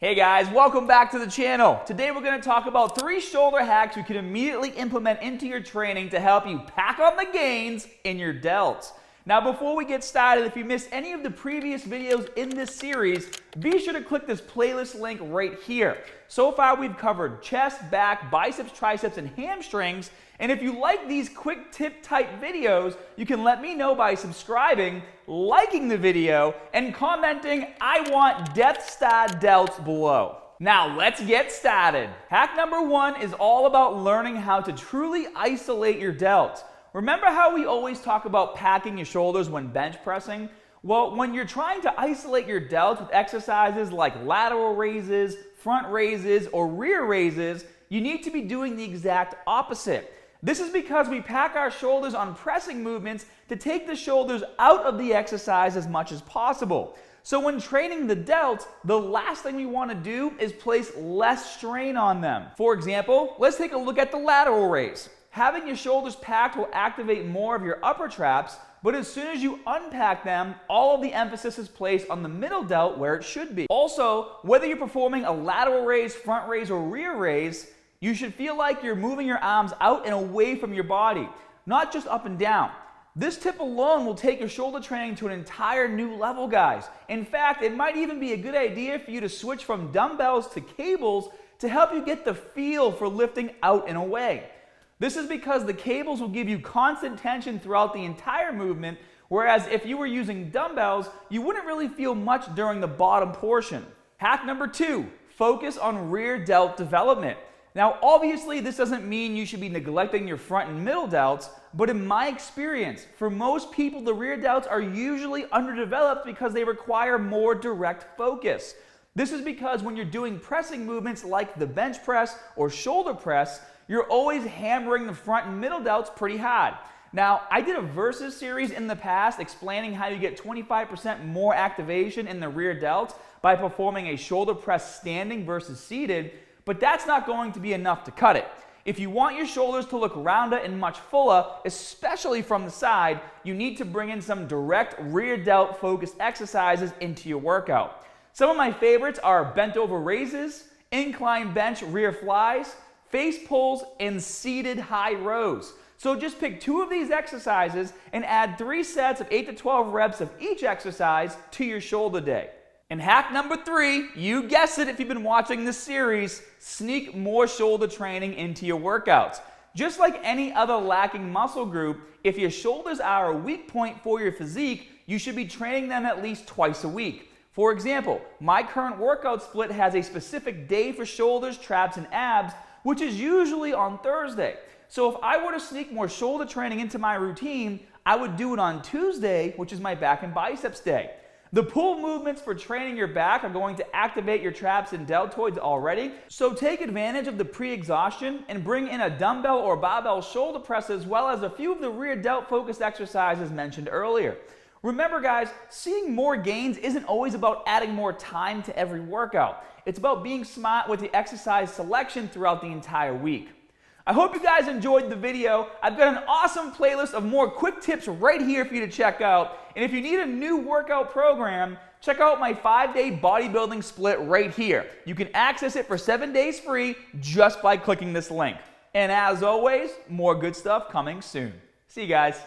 Hey guys, welcome back to the channel. Today we're going to talk about 3 shoulder hacks you can immediately implement into your training to help you pack on the gains in your delts. Now before we get started, if you missed any of the previous videos in this series, be sure to click this playlist link right here. So far we've covered chest, back, biceps, triceps, and hamstrings. And if you like these quick tip type videos, you can let me know by subscribing, liking the video, and commenting, "I want Death Star delts" below. Now let's get started. Hack number 1 is all about learning how to truly isolate your delts. Remember how we always talk about packing your shoulders when bench pressing? Well, when you're trying to isolate your delts with exercises like lateral raises, front raises, or rear raises, you need to be doing the exact opposite. This is because we pack our shoulders on pressing movements to take the shoulders out of the exercise as much as possible. So when training the delts, the last thing we want to do is place less strain on them. For example, let's take a look at the lateral raise. Having your shoulders packed will activate more of your upper traps, but as soon as you unpack them, all of the emphasis is placed on the middle delt where it should be. Also, whether you're performing a lateral raise, front raise, or rear raise, you should feel like you're moving your arms out and away from your body, not just up and down. This tip alone will take your shoulder training to an entire new level, guys. In fact, it might even be a good idea for you to switch from dumbbells to cables to help you get the feel for lifting out and away. This is because the cables will give you constant tension throughout the entire movement, whereas if you were using dumbbells, you wouldn't really feel much during the bottom portion. Hack number 2, focus on rear delt development. Now, obviously, this doesn't mean you should be neglecting your front and middle delts, but in my experience, for most people, the rear delts are usually underdeveloped because they require more direct focus. This is because when you're doing pressing movements like the bench press or shoulder press, you're always hammering the front and middle delts pretty hard. Now, I did a versus series in the past explaining how you get 25% more activation in the rear delts by performing a shoulder press standing versus seated, but that's not going to be enough to cut it. If you want your shoulders to look rounder and much fuller, especially from the side, you need to bring in some direct rear delt focused exercises into your workout. Some of my favorites are bent over raises, incline bench rear flies, face pulls, and seated high rows. So just pick 2 of these exercises and add 3 sets of 8 to 12 reps of each exercise to your shoulder day. And hack number 3, you guessed it if you've been watching this series, sneak more shoulder training into your workouts. Just like any other lacking muscle group, if your shoulders are a weak point for your physique, you should be training them at least twice a week. For example, my current workout split has a specific day for shoulders, traps, and abs, which is usually on Thursday. So if I were to sneak more shoulder training into my routine, I would do it on Tuesday, which is my back and biceps day. The pull movements for training your back are going to activate your traps and deltoids already, so take advantage of the pre-exhaustion and bring in a dumbbell or barbell shoulder press as well as a few of the rear delt focused exercises mentioned earlier. Remember guys, seeing more gains isn't always about adding more time to every workout. It's about being smart with the exercise selection throughout the entire week. I hope you guys enjoyed the video. I've got an awesome playlist of more quick tips right here for you to check out. And if you need a new workout program, check out my 5-day bodybuilding split right here. You can access it for 7 days free just by clicking this link. And as always, more good stuff coming soon. See you guys.